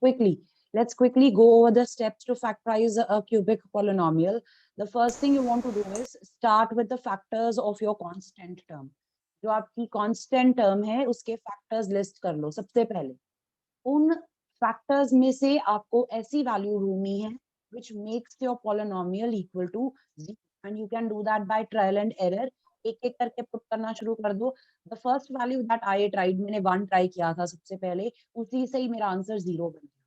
quickly. Let's quickly go over the steps to factorize a cubic polynomial. The first thing you want to do is start with the factors of your constant term. जो आपकी constant term है उसके factors list कर लो सबसे पहले. उन factors में से आपको ऐसी value ढूंढनी है which makes your polynomial equal to 0, and you can do that by trial and error. एक एक करके पुट करना शुरू कर दो. The first value that I tried, मैंने 1 ट्राई किया था सबसे पहले, उसी से ही मेरा आंसर 0 बन गया.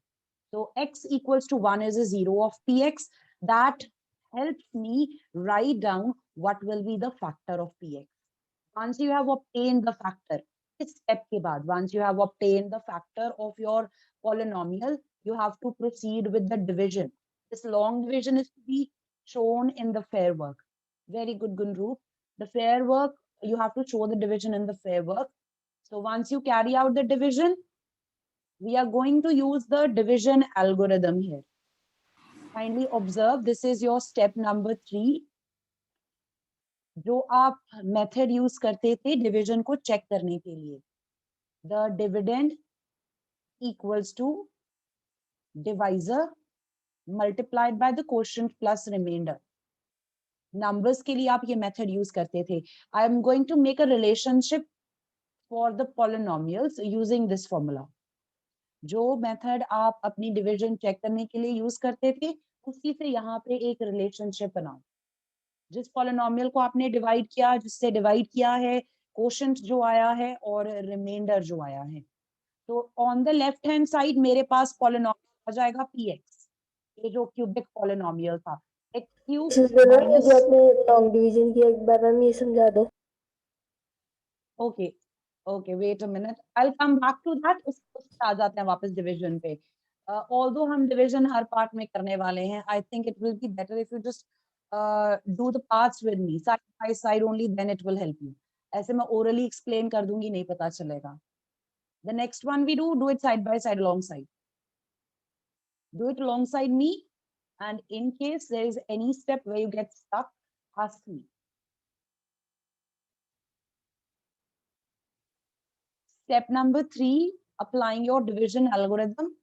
So x equals to 1 is a 0 of px. That helps me write down what will be the factor of px. Once you have obtained the factor, इस step के बाद, once you have obtained the factor of your polynomial, you have to proceed with the division. This long division is to be shown in the fair work. Very good, Gunru. The fair work, you have to show the division in the fair work. So once you carry out the division, we are going to use the division algorithm here. Kindly observe, this is your step number 3. जो आप method use करते थे division को check करने के लिए. The dividend equals to divisor multiplied by the quotient plus remainder. Numbers के लिए आप ये मेथड यूज करते थे. I am going to make a relationship for the polynomials using this formula. जो मेथड आप अपनी डिवीजन चेक करने के लिए यूज करते थे उसी से यहाँ पे एक रिलेशनशिप बनाओ. जिस पॉलिनोमियल को आपने डिवाइड किया, जिससे डिवाइड किया है, क्वोशिएंट जो आया है और रिमाइंडर जो आया है. तो on the left hand side मेरे पास पॉलिनोमियल आ जाएगा px, ये जो क्यूबिक पॉलिनोमियल था. x क्यूब माइनस, जो आपने लॉन्ग डिवीजन किया एक बार मैम ये समझा दो. Okay okay, wait a minute, I will come back to that. उससे आ जाते हैं वापस डिवीजन पे. ऑल्दो हम डिवीजन हर पार्ट में करने वाले हैं, I think it will be better if you just do the parts with me side by side only, then it will help you. ऐसे मैं orally explain कर दूंगी, नहीं पता चलेगा. The next one we do it side by side, alongside. Do it alongside me, and in case there is any step where you get stuck, ask me. Step number 3, applying your division algorithm.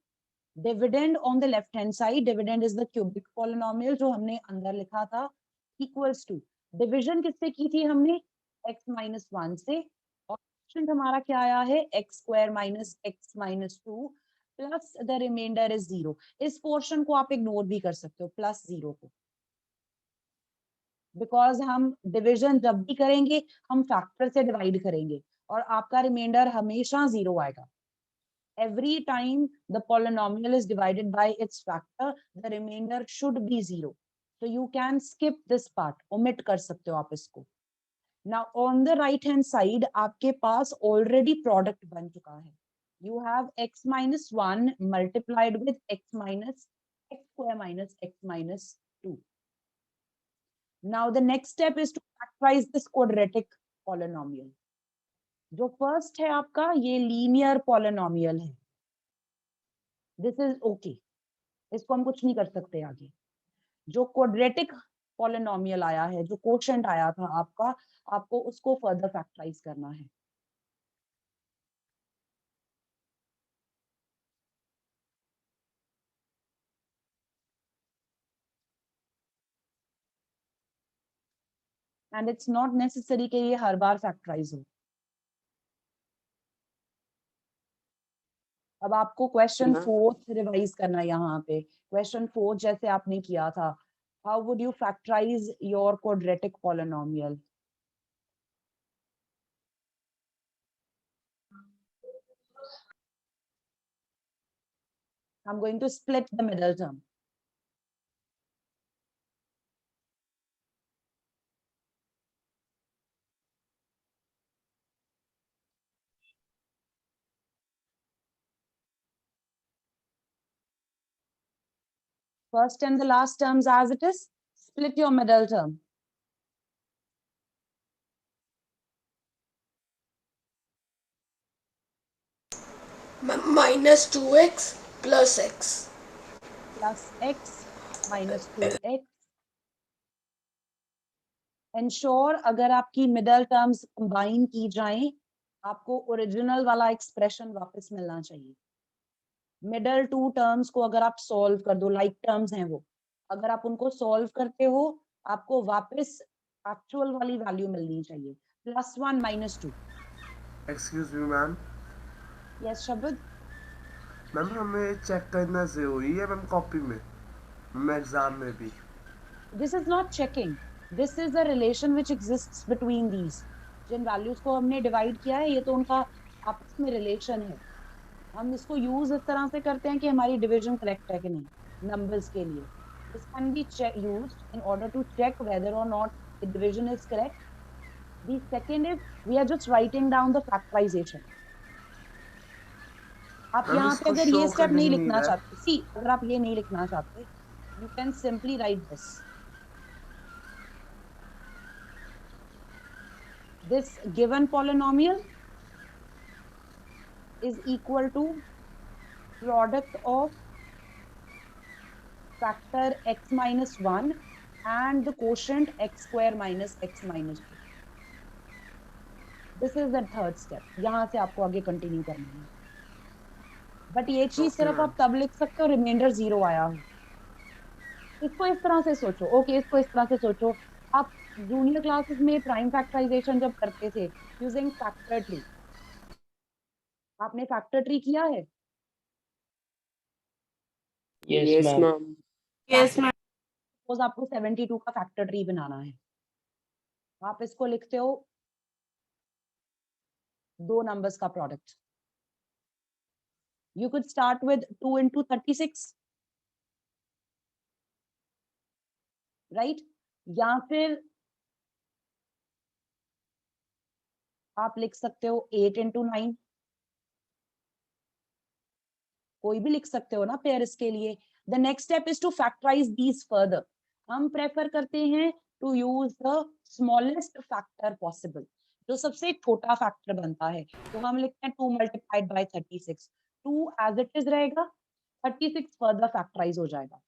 Dividend on the left hand side, dividend is the cubic polynomial जो हमने अंदर लिखा था, equals to, division किससे की थी हमने, x minus 1 से, और quotient हमारा क्या आया है, x square minus x minus 2 plus the remainder is 0. इस पोर्शन को आप इग्नोर भी कर सकते हो, प्लस 0 को, बिकॉज हम डिविजन जब भी करेंगे हम फैक्टर से डिवाइड करेंगे और आपका रिमाइंडर हमेशा 0 आएगा. Every time the polynomial is divided by its factor, the remainder should be 0. So you can skip this part, omit कर सकते हो आप इसको. Now on the right hand side, आपके पास already product बन चुका है. You have x minus 1 multiplied with x minus x square minus x minus 2. Now the next step is to factorize this quadratic polynomial. जो first है आपका, ये linear polynomial है. This is okay, इसको हम कुछ नहीं कर सकते आगे. जो क्वाड्रेटिक पॉलिनोमियल आया है, जो कोशेंट आया था आपका, आपको उसको फर्दर फैक्टराइज करना है. एंड इट्स नॉट नेसेसरी कि ये हर बार फैक्टराइज हो. अब आपको क्वेश्चन 4 रिवाइज करना है. यहाँ पे क्वेश्चन 4 जैसे आपने किया था, how would you factorize your quadratic polynomial. I'm going to split the middle term. First and the last terms as it is, split your middle term. minus 2x plus x. Plus x minus 2x. Ensure अगर आपकी middle terms combine की जाएं, आपको original वाला expression वापस मिलना चाहिए. Middle to terms को अगर आप सॉल्व कर दो, लाइक टर्म्स हैं वो, अगर आप उनको सॉल्व करते हो, आपको वापस एक्चुअल वाली वैल्यू मिलनी चाहिए, +1 -2। एक्सक्यूज मी मैम, यस शब्द। मैम हमें चेक करना जरूरी है मैम कॉपी में, मैम एग्जाम में भी। This is not checking, this is the relation which exists between these. जिन वैल्यूज को हमने डिवाइड किया है, ये तो उनका आपस में रिलेशन है। हम इसको यूज इस तरह से करते हैं कि हमारी डिवीजन करेक्ट है कि नहीं नंबर्स के लिए। This can be used in order to check whether or not the division is correct. The second is we are just writing down the factorization. आप मैम यहाँ पे इसको अगर शो ये स्टेप करने नहीं ही नहीं लिखना रहा है। चाहते, सी अगर आप ये नहीं लिखना चाहते, you can simply write this. This given polynomial is equal to product of factor x minus 1 and the quotient x square minus x minus 2. This is the third step. यहाँ से आपको आगे कंटिन्यू करना है, बट ये चीज okay सिर्फ ma'am. आप तब लिख सकते हो रिमाइंडर 0 आया हो। इसको इस तरह से सोचो, ओके इसको इस तरह से सोचो। आप जूनियर क्लासेस में प्राइम फैक्टराइजेशन जब करते थे यूजिंग फैक्टर ट्री, आपने फैक्टर ट्री किया है? Yes, ma'am. Yes, ma'am. Suppose आपको 72 का फैक्टर ट्री बनाना है, आप इसको लिखते हो दो नंबर्स का product. You could start with 2 into 36, right? या फिर आप लिख सकते हो 8 into 9, कोई भी लिख सकते हो ना पेयर इसके लिए। The next step is to factorize these further. हम प्रेफर करते हैं to use the smallest factor possible, जो सबसे छोटा फैक्टर बनता है। तो हम लिखते हैं 2 multiplied by 36। 2 as it is रहेगा, 36 फर्दर फैक्टराइज हो जाएगा।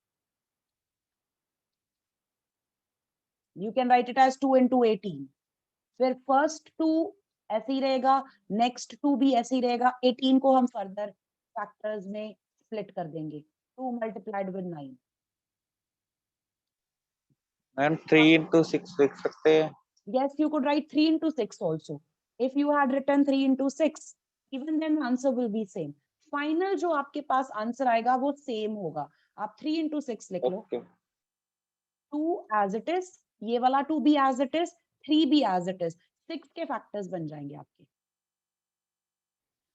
You can write it as 2 into 18। फिर फर्स्ट 2 ऐसे ही रहेगा, नेक्स्ट 2 भी ऐसे ही रहेगा। 18 को हम फर्दर फैक्टर्स में स्प्लिट कर देंगे, 2 मल्टीप्लाइड विद 9। मैम 3 into 6 लिख सकते हैं। Yes, you could write 3 into 6 also. If you had written 3 into 6, even then the answer will be same. Final जो आपके पास आंसर आएगा वो सेम होगा। आप 3 into 6 लिख लो, Okay. 2 as it is, ये वाला 2 भी as it is, 3 भी as it is, 6 के फैक्टर्स बन जाएंगे आपके।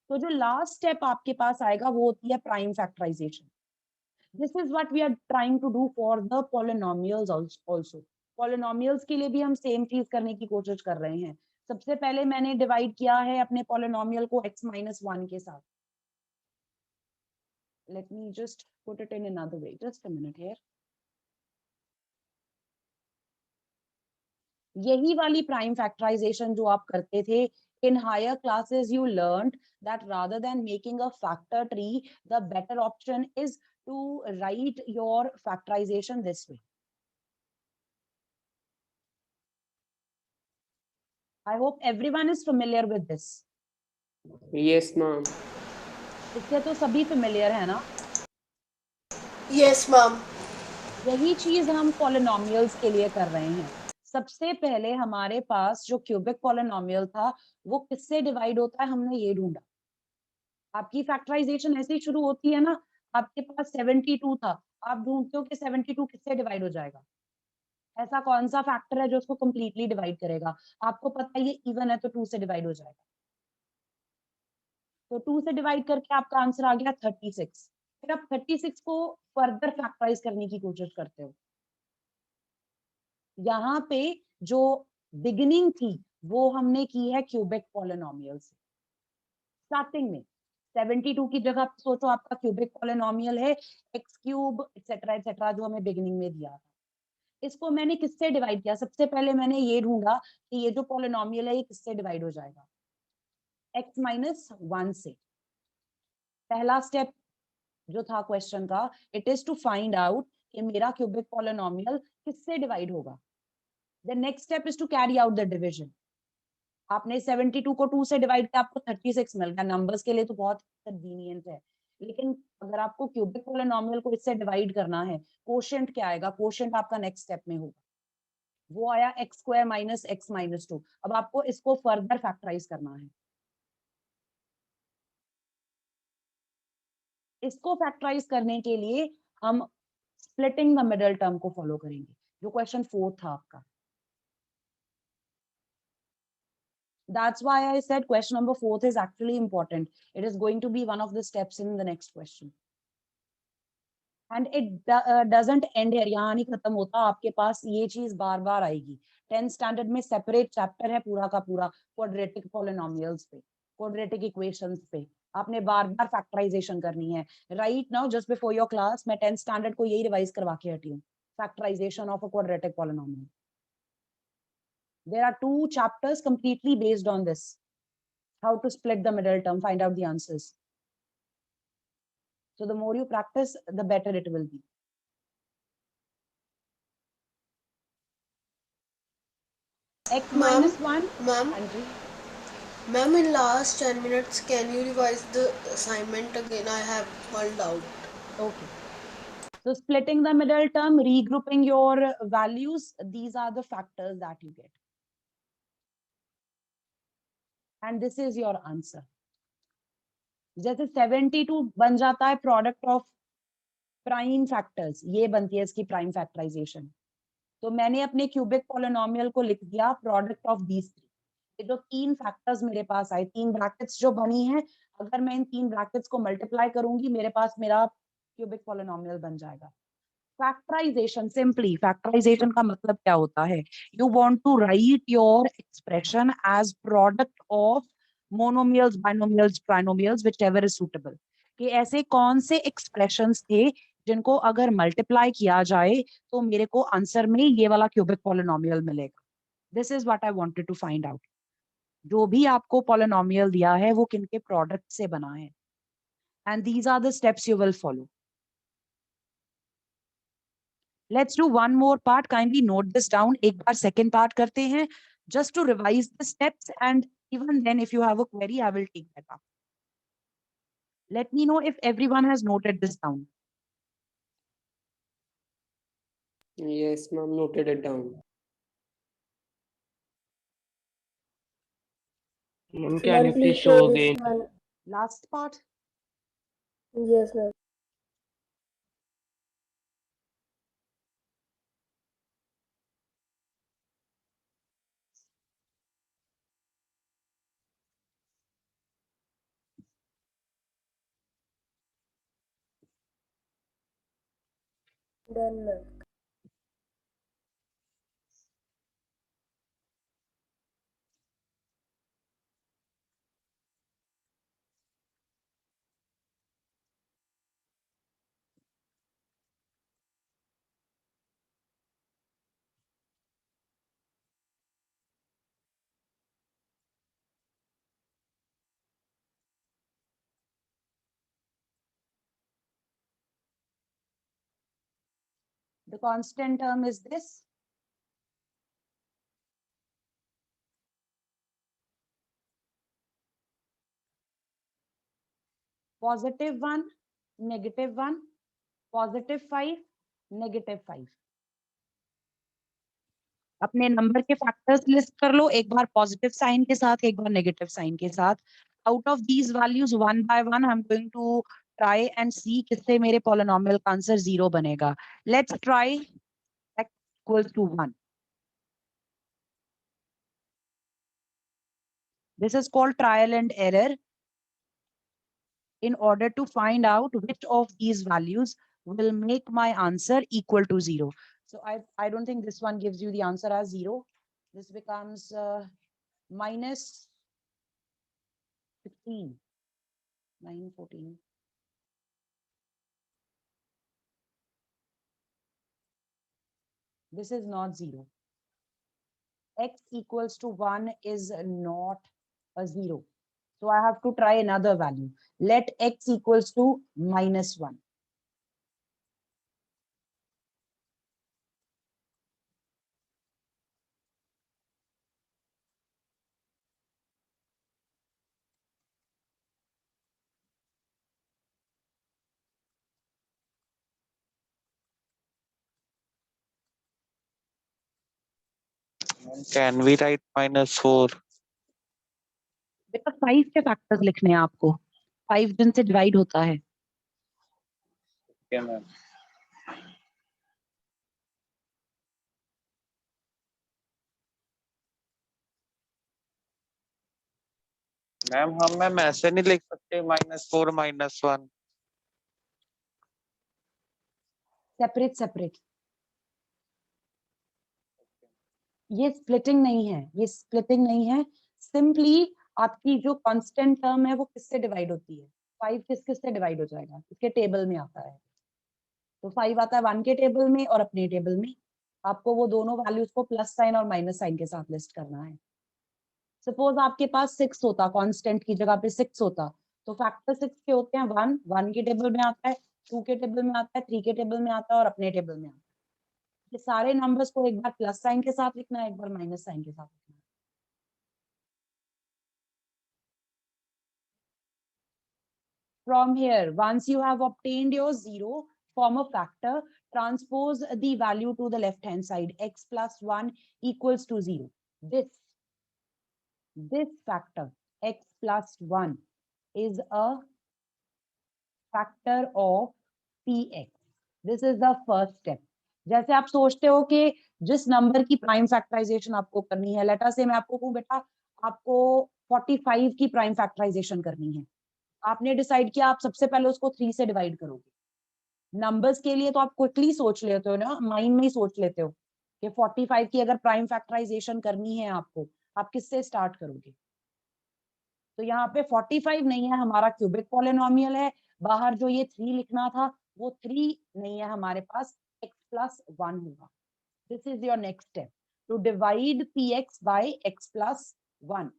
तो जो लास्ट स्टेप आपके पास आएगा वो होती है prime factorization. This is what we are trying to do for the polynomials also. Polynomials के लिए भी हम सेम चीज करने की कोशिश कर रहे हैं। सबसे पहले मैंने डिवाइड किया है अपने पोलिनोमियल को x minus 1 के साथ। Let me just put it in another way. Just a minute here. यही वाली प्राइम फैक्टराइजेशन जो आप करते थे in higher classes, you learned that rather than making a factor tree, the better option is to write your factorization this way. I hope everyone is familiar with this. Yes, ma'am. इससे तो सभी familiar है ना? Yes, ma'am. यही चीज हम polynomials के लिए कर रहे हैं। सबसे पहले हमारे पास जो क्यूबिक पॉलिनोमियल था वो किससे डिवाइड होता है, हमने ये ढूंढा। आपकी फैक्टराइजेशन ऐसे ही शुरू होती है ना, आपके पास 72 था, आप ढूंढते हो कि 72 किससे डिवाइड हो जाएगा। ऐसा कौन सा फैक्टर है जो उसको कंप्लीटली डिवाइड करेगा। आपको पता है ये इवन है तो 2 से डिवाइड हो जाएगा, तो 2 से डिवाइड करके आपका आंसर आ गया 36। फिर आप 36 को फर्दर फैक्टराइज करने की कोशिश करते हो। यहाँ पे जो बिगिनिंग थी वो हमने की है क्यूबिक पॉलिनोमियल से। स्टार्टिंग में 72 की जगह सोचो आपका क्यूबिक पॉलिनोमियल है x क्यूब एक्सेट्रा जो हमें बिगिनिंग में दिया था। इसको मैंने किससे डिवाइड किया, सबसे पहले मैंने ये ढूंढा कि ये जो पॉलिनोमियल है ये किससे डिवाइड हो जाएगा, x माइनस 1 से। पहला स्टेप जो था क्वेश्चन का, it is to find out कि मेरा क्यूबिक पॉलिनोमियल किससे डिवाइड होगा। The next step is to carry out the division. आपने 72 को 2 से डिवाइड किया, आपको 36 मिल गया। नंबर्स के लिए तो बहुत कन्वीनियंट है। लेकिन अगर आपको क्यूबिक पॉलिनोमियल को इससे डिवाइड करना है, कोशेंट क्या आएगा? कोशेंट आपका नेक्स्ट स्टेप में होगा, वो आया x square minus x minus 2। अब आपको इसको फर्दर फैक्टराइज करना है। इसको फैक्टराइज करने के लिए हम स्प्लिटिंग द मिडल टर्म को फॉलो करेंगे, जो क्वेश्चन 4 था आपका। That's why I said question number 4 is actually important. It is going to be one of the steps in the next question. And it doesn't end here. यहाँ नहीं खत्म होता, आपके पास ये चीज बार बार आएगी। 10th स्टैंडर्ड में सेपरेट चैप्टर है पूरा का पूरा क्वाड्रेटिक पॉलिनोमियल्स पे, क्वाड्रेटिक इक्वेशंस पे। आपने बार बार फैक्टराइजेशन करनी है। Right now just before your class मैं 10th स्टैंडर्ड को यही रिवाइज करवा के हटी हूँ, factorization of a quadratic polynomial. There are 2 chapters completely based on this. How to split the middle term, find out the answers. So the more you practice, the better it will be. X Ma'am, minus 1. ma'am, Anji. ma'am, in last 10 minutes, can you revise the assignment again? I have one doubt. Okay. So splitting the middle term, regrouping your values, these are the factors that you get. And this is your answer. जैसे 72 बन जाता है product of prime factors, ये बनती है इसकी prime factorisation. तो मैंने अपने क्यूबिक पॉलिनोमियल को लिख दिया प्रोडक्ट ऑफ दीज 3। ये जो 3 फैक्टर्स मेरे पास आए, 3 ब्रैकेट्स जो बनी है, अगर मैं इन 3 ब्रैकेट्स को मल्टीप्लाई करूंगी, मेरे पास मेरा क्यूबिक पॉलिनोमियल बन जाएगा। फैक्टराइजेशन, सिंपली फैक्टराइजेशन का मतलब क्या होता है? You want to write your expression as product of monomials, binomials, trinomials, whichever is suitable. कि ऐसे कौन से एक्सप्रेशंस थे जिनको अगर मल्टीप्लाई किया जाए तो मेरे को आंसर में ये वाला क्यूबिक पॉलिनोमियल मिलेगा। This is what I wanted to find out. जो भी आपको पॉलिनोमियल दिया है वो किनके प्रोडक्ट से बना है, and these are the steps you will follow. Let's do one more part. Kindly note this down. एक बार second part करते हैं, just to revise the steps, and even then, if you have a query, I will take that up. Let me know if everyone has noted this down. Yes, ma'am. Noted it down. Ma'am, can you please show again? Last part. Yes, ma'am. Done, ma'am. The constant term is this. +1, -1, +5, -5। अपने number के factors list कर लो, एक बार positive sign के साथ, एक बार negative sign के साथ। Out of these values one by one I am going to try and see किससे मेरे पॉलिनोमियल का आंसर 0 बनेगा। Let's try x equals to 1. This is called trial and error in order to find out which of these values will make my answer equal to 0. So I don't think this one gives you the answer as 0. This becomes minus 16, 9, 14. This is not 0. X equals to 1 is not a 0. So I have to try another value. Let x equals to -1. Can we write -4? बेटा 5 के factors लिखने हैं आपको, 5 जिनसे divide होता है। Okay, ma'am. Ma'am ऐसे नहीं लिख सकते -4 -1। सेपरेट सेपरेट, ये स्प्लिटिंग नहीं है, ये स्प्लिटिंग नहीं है। सिंपली आपकी जो कांस्टेंट टर्म है वो किससे डिवाइड होती है, 5 किस किस से डिवाइड हो जाएगा, इसके टेबल में आता है। तो 5 आता है 1 के टेबल में और अपने टेबल में। आपको वो दोनों वैल्यूज को प्लस साइन और माइनस साइन के साथ लिस्ट करना है। सपोज आपके पास 6 होता, कांस्टेंट की जगह पे 6 होता, तो फैक्टर 6 के होते हैं 1 के टेबल में आता है, 2 के टेबल में आता है, 3 के टेबल में आता है और अपने टेबल में आता है। ये सारे नंबर्स को एक बार प्लस साइन के साथ लिखना है, एक बार माइनस साइन के साथ लिखना है। From here, once you have obtained your zero, form a factor, transpose the value to the left hand side, x plus 1 equals to 0. This factor, x plus 1, is a factor of px. This is the first step. जैसे आप सोचते हो कि जिस number की prime factorisation आपको करनी है, लेट अस से मैं आपको कहूं बेटा आपको 45 की प्राइम फैक्टराइजेशन करनी है, आपने डिसाइड किया आप सबसे पहले उसको 3 से डिवाइड करोगे। नंबर्स के लिए तो आप क्विकली सोच लेते हो ना, माइंड में ही सोच लेते हो कि 45 की अगर प्राइम फैक्टराइजेशन करनी है आपको, आप किससे स्टार्ट करोगे। तो यहाँ पे 45 नहीं है, हमारा क्यूबिक पॉलिनोमियल है। बाहर जो ये 3 लिखना था वो 3 नहीं है, हमारे पास x plus 1 होगा। This is your next step to divide px by x plus 1।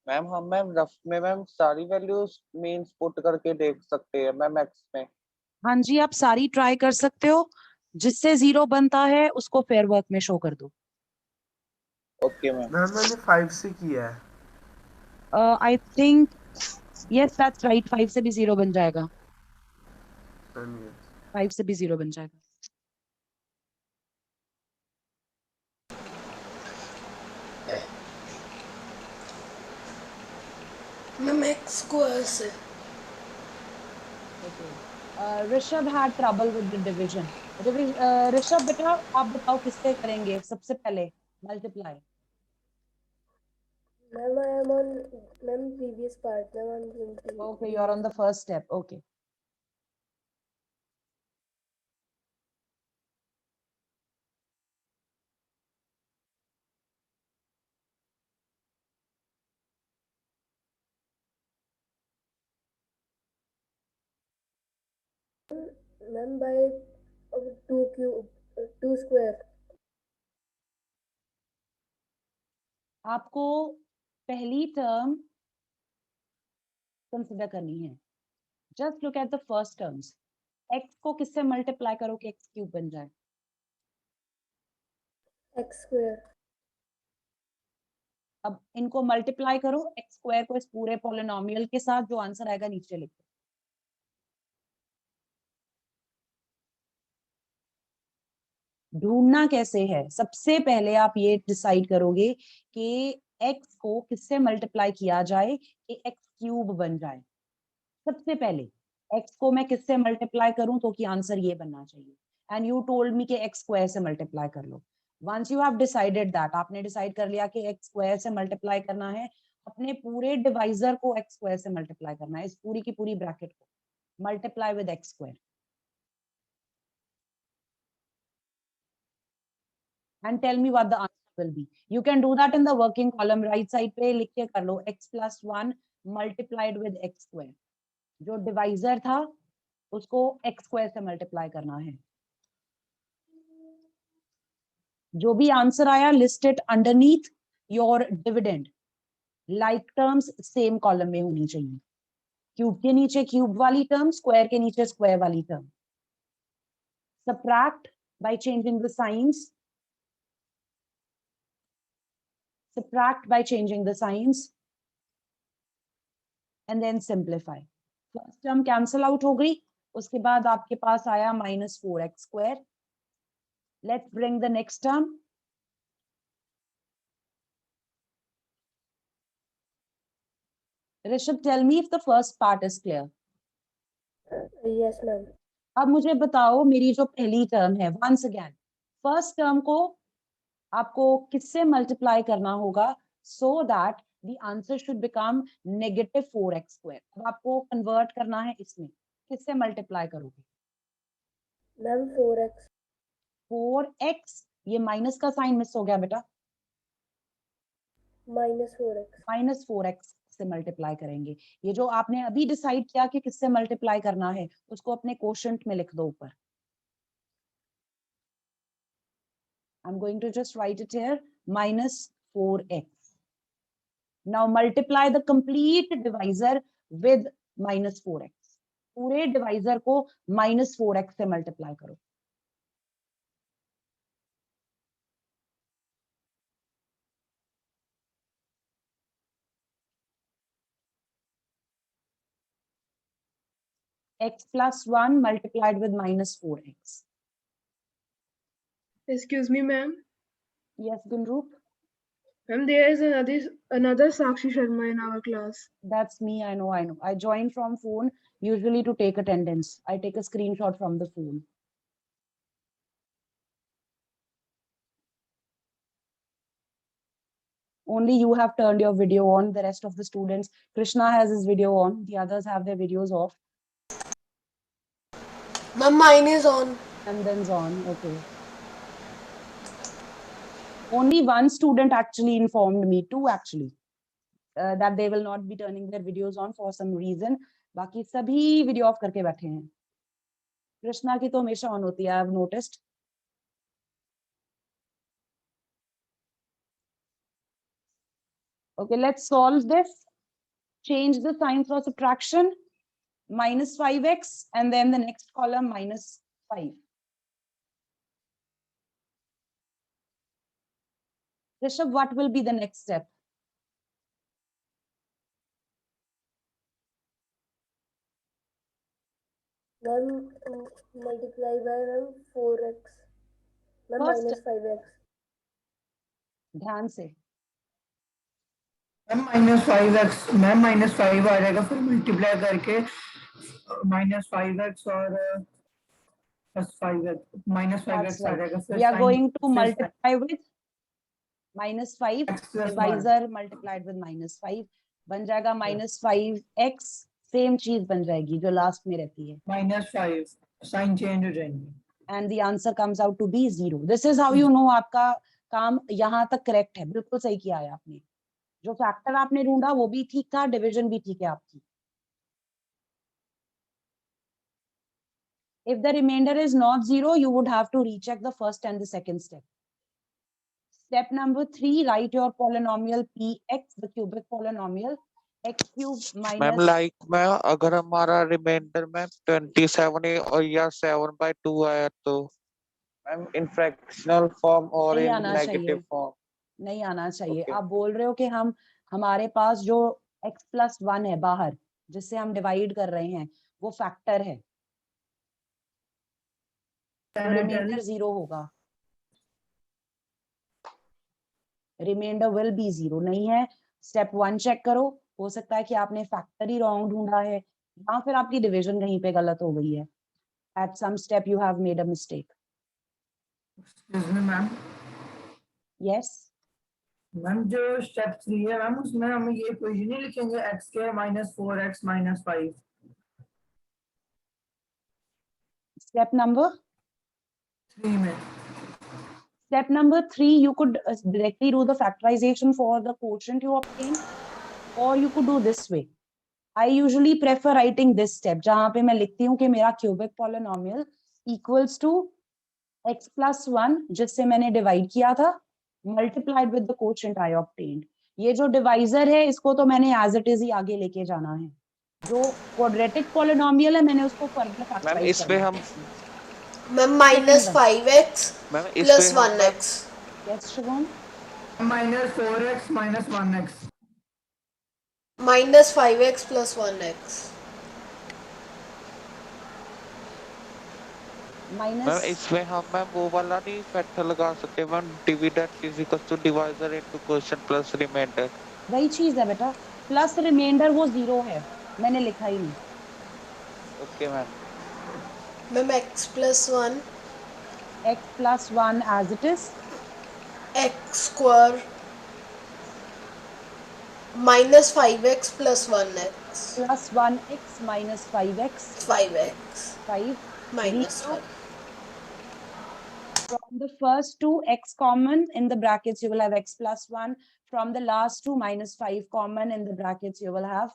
Ma'am rough में मैम सारी वैल्यूज मीन्स पुट करके देख सकते हैं मैम एक्स में। हाँ जी, आप सारी ट्राई कर सकते हो, जिससे 0 बनता है उसको फेयर वर्क में शो कर दो। Okay ma'am. मैम मैंने 5 से किया है। I think yes that's right, 5 से भी 0 बन जाएगा, मैम yes। 5 से भी 0 बन जाएगा। मैम x स्क्वायर से। Rishabh had trouble with the division. Rishabh बेटा आप बताओ किससे करेंगे सबसे पहले multiply. Ma'am, I am on ma'am previous part. Ma'am, I'm doing okay, you are on the first step. Okay, ma'am by 2 square. आपको पहली टर्म कंसिडर करनी है। Just look at the first terms. x को किससे multiply करो कि x cube बन जाए। X square. अब इनको मल्टीप्लाई करो x स्क्वायर को इस पूरे पॉलिनोमियल के साथ, जो आंसर आएगा नीचे लिखो। ढूंढना कैसे है, सबसे पहले आप ये डिसाइड करोगे कि x को किससे मल्टीप्लाई किया जाए कि x क्यूब बन जाए। सबसे पहले x को मैं किससे मल्टीप्लाई करूं तो कि आंसर ये बनना चाहिए। एंड यू टोल्ड मी कि x स्क्वायर से मल्टीप्लाई कर लो। Once you have decided that, आपने डिसाइड कर लिया कि x स्क्वायर से मल्टीप्लाई करना है, अपने पूरे डिवाइजर को x स्क्वायर से मल्टीप्लाई करना है, इस पूरी की पूरी ब्रैकेट को multiply with x square. and tell me what the answer will be. You can do that in the working column, right side पे लिख के कर लो x plus 1 multiplied with x square। जो डिवाइजर था उसको x स्क्वायर से multiply करना है। जो भी आंसर आया list it underneath your dividend, like terms same column में होनी चाहिए। क्यूब के नीचे क्यूब वाली टर्म, स्क्वायर के नीचे स्क्वायर वाली term. Subtract by changing the signs. Subtract by changing the signs. And then simplify. First term cancel out हो गई. उसके बाद आपके पास आया -4x². Let's bring the next term. Rishabh, tell me if the first part is clear. Yes, ma'am. अब मुझे बताओ मेरी जो पहली टर्म है, once again, फर्स्ट टर्म को आपको किससे मल्टीप्लाई करना होगा so that the answer should become -4x². अब आपको कन्वर्ट करना है इसमें, किससे मल्टीप्लाई करोगे? Ma'am 4x. 4x, ये माइनस का साइन मिस हो गया बेटा, -4x. -4x से मल्टीप्लाई करेंगे. ये जो आपने अभी डिसाइड किया कि किससे मल्टीप्लाई करना है, उसको अपने कोशेंट में लिख दो ऊपर. I'm going to just write it here, -4x. Now multiply the complete divisor with -4x. पूरे डिवाइजर को -4x से मल्टीप्लाई करो. x plus 1 multiplied with -4x. Excuse me, ma'am. Yes, Gunroop? Ma'am, there is another Sakshi Sharma in our class. That's me, I know. I join from phone usually to take attendance. I take a screenshot from the phone. Only you have turned your video on. The rest of the students, Krishna has his video on. The others have their videos off. Ma'am, mine is on. And then's on, okay. Only one student actually informed me, two actually, that they will not be turning their videos on for some reason. बाकी सभी video off करके बैठे हैं. कृष्णा की तो हमेशा on होती है, I have noticed. Okay, let's solve this. Change the sign for subtraction. -5x and then the next column -5. Rishabh, what will be the next step? Ma'am, multiply by 4x. Ma'am, First- -5x. ध्यान से. Ma'am -5x, ma'am -5 आ जाएगा, फिर multiply करके -5x और +5x, -5x आ जाएगा. We are going to multiply with -5. Divisor multiplied with -5 बन जाएगा -5x. Same चीज बन जाएगी जो लास्ट में रहती है. -5 साइन चेंज हो जाएंगे. And the answer comes out to be 0. This is how you know आपका काम यहाँ तक करेक्ट है. बिल्कुल सही किया है आपने. जो फैक्टर आपने ढूंढा वो भी ठीक था, डिवीजन भी ठीक है आपकी. If the remainder is not 0, you would have to recheck the first and the second step. Step number 3, write your polynomial px, the cubic polynomial, x cube ma'am minus. Like मैं अगर हमारा reminder में 27 और या 7/2 आया तो ma'am इन fractional form और नहीं इन आना नेगेटिव चाहिए. फॉर्म. नहीं आना चाहिए. Okay. आप बोल रहे हो कि हमारे पास जो x plus 1 है बाहर, जिससे हम डिवाइड कर रहे हैं, वो फैक्टर है. तो रिमाइंडर 0 होगा. Remainder will be 0. नहीं है, स्टेप 1 चेक करो. हो सकता है कि आपने फैक्टर ही रॉन्ग ढूंढा है या फिर आपकी डिवीजन कहीं पे गलत हो गई है. At some step you have made a mistake. Ma'am yes. Ma'am जो स्टेप 3 है मैम, उसमें हम ये इक्वेशन नहीं लिखेंगे x के -4x -5. स्टेप नंबर 3 में Step number 3, you could directly do the factorization for the quotient you obtain, or you could do this way. I usually prefer writing this step, जहाँ पे मैं लिखती हूँ कि मेरा cubic polynomial equals to x plus 1, जिससे मैंने divide किया था, multiplied with the quotient I obtained. ये जो divisor है, इसको तो मैंने as it is ही आगे लेके जाना है. जो क्वाड्रेटिक पॉलिनोमियल है मैंने उसको फर्दर मैम फैक्टराइज इसमें हम ma'am minus Second 5x ma'am plus इसमें हम 1x yes Shivam -4x -1x minus 5x plus 1x ma'am minus इसमें हम मैम वो वाला नहीं फैक्टर लगा सकते ma'am dividend is equal to divisor into quotient plus remainder. वही चीज है बेटा, प्लस रिमाइंडर वो 0 है, मैंने लिखा ही नहीं। Okay ma'am. Ma'am x plus 1 x plus 1 as it is, x square minus 5x plus 1x plus 1x minus 5x, 5x 5, minus regroup 5 from the first two x common in the brackets you will have x plus 1, from the last two minus 5 common in the brackets you will have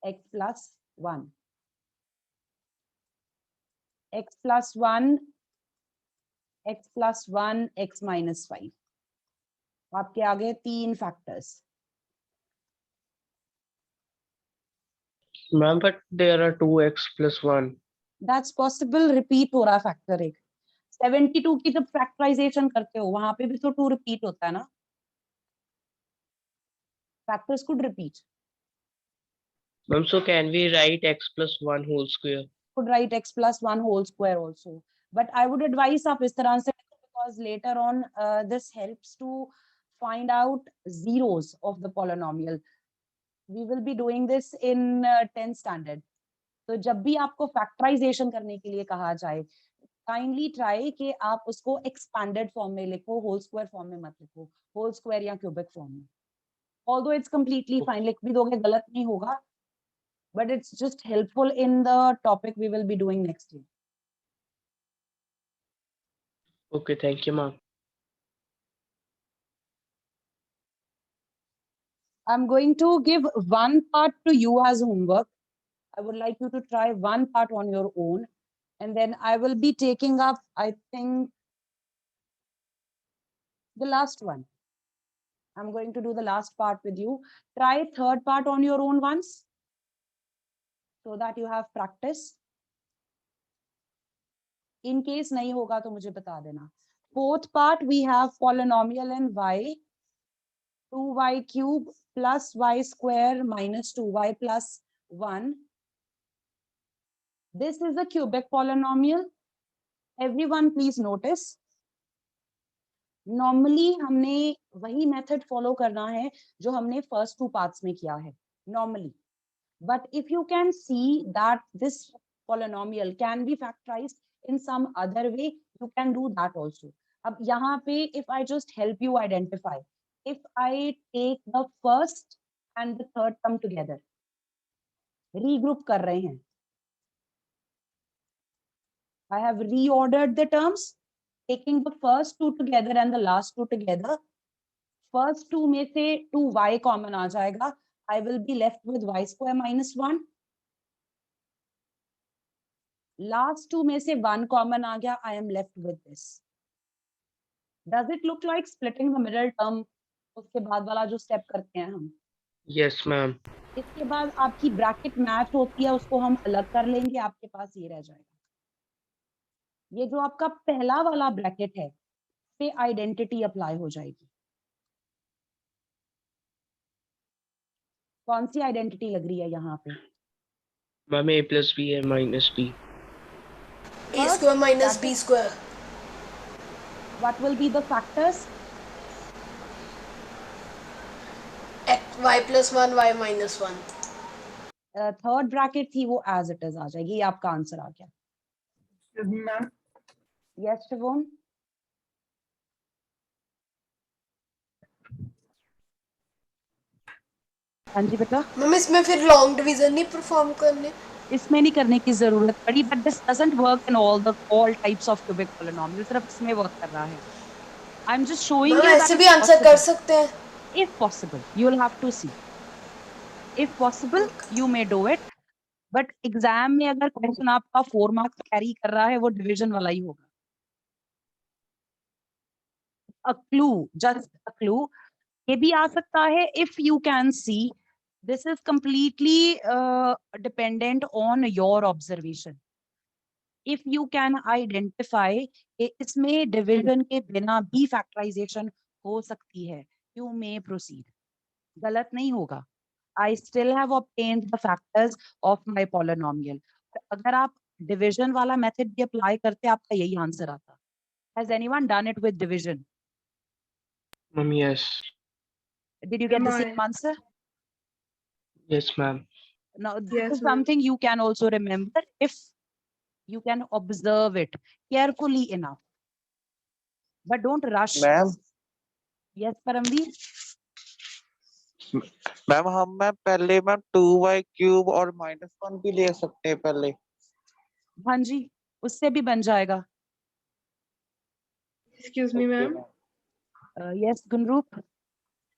x plus 1. x plus 1, x plus 1, x minus 5. आपके आगे 3 factors. Ma'am, but there are 2x plus 1. That's possible, repeat हो रहा है factor एक। 72 की जब factorisation करते हो वहां पे भी तो 2 रिपीट होता है ना, factors could repeat, Ma'am, so can we write x plus 1 whole square? could write x plus 1 whole square also, but I would advise आप इस तरह से, because later on this helps to find out zeros of the polynomial. We will be doing this in 10th standard. तो जब भी आपको factorisation करने के लिए कहा जाए, काइंडली ट्राई कि आप उसको एक्सपैंडेड फॉर्म में लिखो, होल स्क्वायर फॉर्म में मत लिखो, होल स्क्वायर या क्यूबिक फॉर्म में। ऑल्दो इट्स कंप्लीटली फाइन, लिख भी दोगे गलत नहीं होगा, but it's just helpful in the topic we will be doing next year. Okay, thank you, ma'am. I'm going to give one part to you as homework. I would like you to try one part on your own, and then I will be taking up, I think, the last one. I'm going to do the last part with you. Try third part on your own once, so that you have practice. In case nahi hoga to mujhe bata dena. Fourth part, we have polynomial in y, 2y cube plus y square minus 2y plus 1. This is a cubic polynomial. Everyone please notice. Normally हमने वही method follow करना है जो हमने first two parts में किया है, normally. But if you can see that this polynomial can be factorized in some other way, you can do that also. अब यहाँ पे if I just help you identify, if I take the first and the third term together, regroup कर रहे हैं, I have reordered the terms, taking the first two together and the last two together. First two में से 2y common आ जाएगा, I will be left with y square minus 1. Last two में से 1 common आ गया, I am left with this. Does it look like splitting the middle term? उसके बाद वाला जो step करते हैं हम, Yes, ma'am. इसके बाद आपकी ब्रैकेट मैच होती है, उसको हम अलग कर लेंगे, आपके पास ये रह जाएगा। ये जो आपका पहला वाला ब्रैकेट है, पे आइडेंटिटी अप्लाई हो जाएगी। कौन सी आइडेंटिटी लग रही है यहाँ पे? Ma'am, a plus b and minus b. a square minus b square What will be the factors? y plus 1 y minus 1 third bracket थी वो एज इट इज आ जाएगी, ये आपका आंसर आ गया। Excuse me, ma'am. Yes Shivam, हाँ जी बेटा, ma'am इसमें फिर लॉन्ग डिवीजन नहीं परफॉर्म करने? इसमें नहीं करने की जरूरत पड़ी, but this doesn't work in all types of cubic polynomial, सिर्फ इसमें वर्क कर रहा है। I am just showing ma'am you ऐसे भी आंसर कर सकते हैं? if possible, you will have to see. If possible, you may do it. But exam में अगर क्वेश्चन आपका 4 मार्क्स कैरी कर रहा है, वो डिवीजन वाला ही होगा। A clue, just a clue. ये भी आ सकता है if you can see This is completely dependent on your observation. If you can identify इसमें division के बिना भी factorization हो सकती है, you may proceed. गलत नहीं होगा. I still have obtained the factors of my polynomial. अगर आप division वाला method भी apply करते आपका यही आंसर आता. Has anyone done it with division? Ma'am, yes. Did you get the Am same answer? Yes, ma'am. Now, this Yes, is ma'am. something you can also remember if you can observe it carefully enough. But don't rush. Ma'am Yes, Paramveer? Ma'am हम ma'am पहले ma'am 2y cube और -1 भी ले सकते हैं पहले. हाँ जी, उससे भी बन जाएगा. Excuse me, Okay, ma'am. Yes, Gunrup?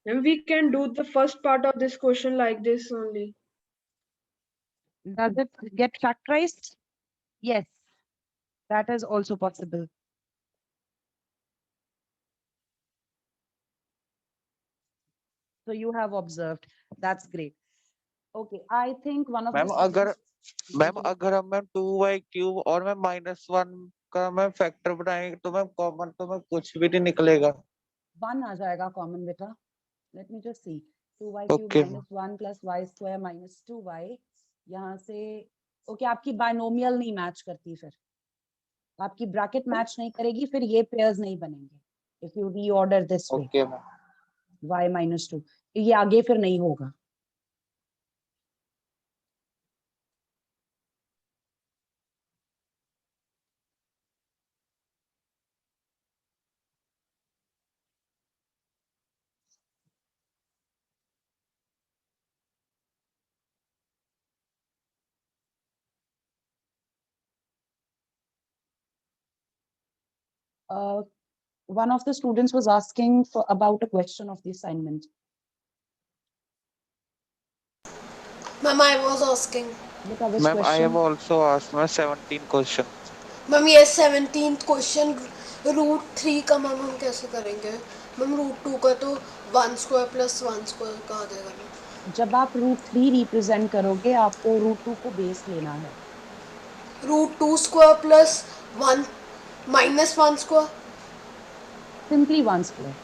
And we can do the first part of this question like this only. Does it get factorized? Yes, that is also possible. So you have observed. That's great. Okay, I think one of the ma'am अगर students- ma'am अगर हम ma'am 2y cube और ma'am -1 का ma'am factor बनाएंगे तो ma'am common तो ma'am कुछ भी नहीं निकलेगा. 1 आ जाएगा कॉमन बेटा. Let me just see. 2y cube Okay, minus 1 plus y square minus 2y. यहाँ से ओके आपकी बायनोमियल नहीं मैच करती, फिर आपकी ब्रैकेट मैच नहीं करेगी, फिर ये पेयर्स नहीं बनेंगे. If you reorder this way okay ma'am. y minus 2, ये आगे फिर नहीं होगा. One of the students was asking about a question of the assignment. Ma'am, I was asking. Beta, which Ma'am, I have question? also asked my 17 question. Ma'am ये 17th question √3 का ma'am हम कैसे करेंगे? मैम √2 का तो 1 square plus 1 square कहा देगा ना. जब आप √3 रिप्रेजेंट करोगे आपको √2 को बेस लेना है. √2 square plus 1 minus 1 square. Simply 1 square.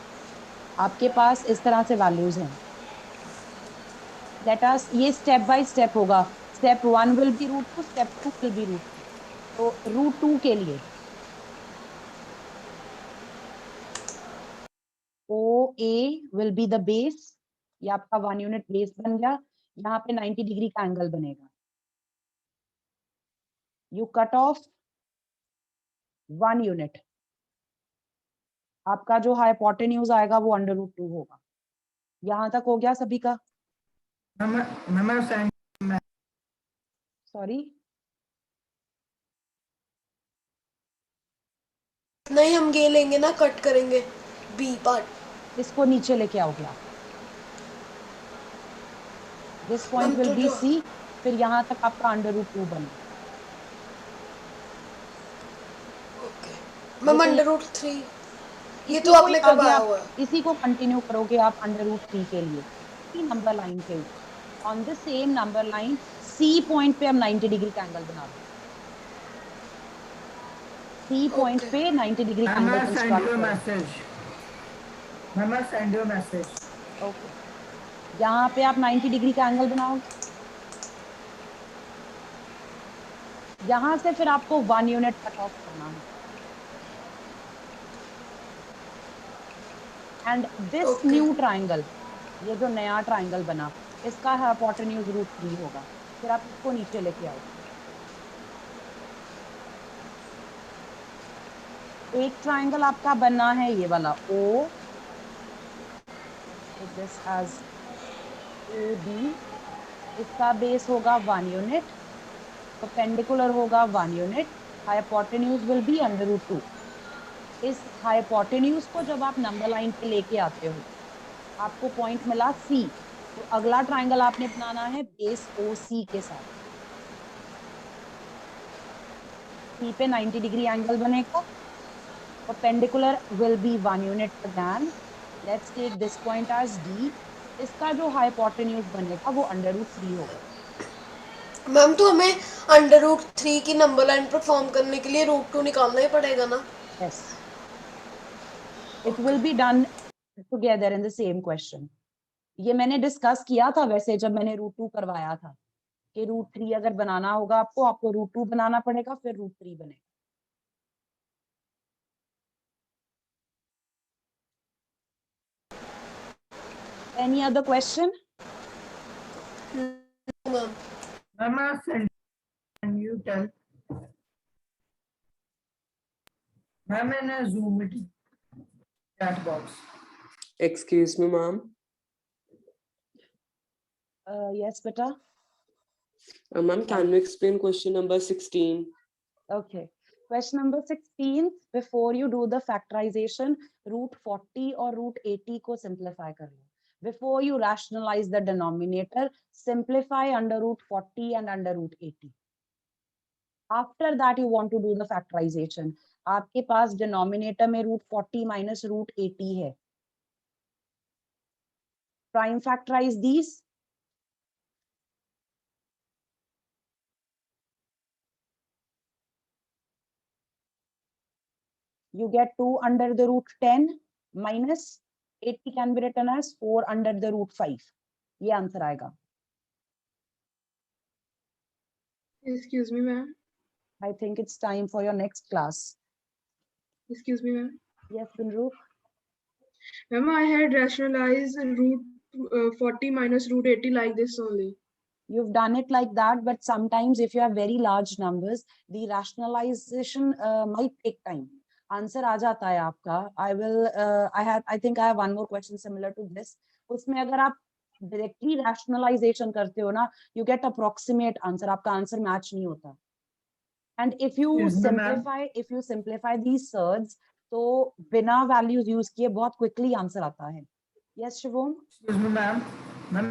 आपके पास इस तरह से वैल्यूज हैं. लेट अस ये स्टेप बाय स्टेप होगा. Step 1 will be √2, step 2 will be √2. तो √2 के लिए OA will be the base. ये आपका 1 यूनिट बेस बन गया. यहाँ पे 90 डिग्री का एंगल बनेगा. You cut off 1 unit. आपका जो हाइपोटेन्यूज आएगा वो √2 होगा. यहाँ तक हो गया सभी का? सॉरी, नहीं हम ये लेंगे ना, कट करेंगे बी पार्ट. इसको नीचे लेके आओगे आप. दिस पॉइंट हम विल तो बी जो- सी. फिर यहाँ तक आपका √2 बना. मैम ये तो- √3 ये इसी तो को आपने आगे करवाया आप हुआ है. इसी को कंटिन्यू करोगे आप √3 के लिए. नंबर लाइन पे on the same number line C point पे हम 90 डिग्री का एंगल बना दें. C point Okay. पे 90 डिग्री का एंगल कंस्ट्रक्ट करो. मैसेज. ओके, यहाँ पे आप 90 डिग्री का एंगल बनाओगे. यहाँ से फिर आपको 1 यूनिट कट ऑफ करना है. And this Okay. New triangle, ये जो नया ट्राइंगल बना, इसका हाइपोटेन्यूज √3 होगा. फिर आप इसको नीचे लेके आओ. एक ट्राइंगल आपका बनना है ये वाला O. This edge AB. इसका बेस होगा 1 यूनिट. परपेंडिकुलर होगा 1 यूनिट. Hypotenuse will be √2. इस हाइपोटेन्यूज को जब आप नंबर लाइन पे लेके आते हो आपको पॉइंट मिला C. तो अगला ट्राइंगल आपने बनाना है बेस OC के साथ. C पे 90 डिग्री एंगल बनेगा. Perpendicular will be 1 unit again. Let's take this point as D. इसका जो हाइपोटेन्यूज बनेगा वो √3 होगा। मैम तो हमें √3 की नंबर लाइन परफॉर्म करने के लिए √2 निकालना ही पड़ेगा ना? Yes. It will be done together in the same question. ये मैंने डिस्कस किया था वैसे जब मैंने √2 करवाया था कि √3 अगर बनाना होगा आपको √2 बनाना पड़ेगा फिर √3 बनेगा। Any other question? Ma'am Ma'am, I'll send and you tell. Ma'am, in a Zoom meeting chat box. Excuse me, ma'am. Yes, beta. Ma'am, can you explain question number 16? Okay. Question number 16, before you do the factorization, √40 और √80 को simplify कर लो. Before you rationalize the denominator, simplify under √40 and under √80. After that, you want to do the factorization. आपके पास denominator में √40 minus √80 है. Prime factorize these. You get 2 under the √10 minus 80 can be written as 4 under the √5. ये answer आएगा. Excuse me, ma'am. I think it's time for your next class. Excuse me, ma'am. Yes, Binru. Ma'am, I had rationalized √40 minus √80 like this only. You've done it like that, but sometimes if you have very large numbers, the rationalization might take time. Answer आ जाता है आपका. I think I have one more question similar to this. उसमें अगर आप directly rationalization करते हो ना, you get approximate answer. आपका answer match नहीं होता. And if you Excuse me, ma'am. simplify these surds, तो बिना values use किए बहुत quickly answer आता है. Yes, Shivom? Excuse me, ma'am. Ma'am,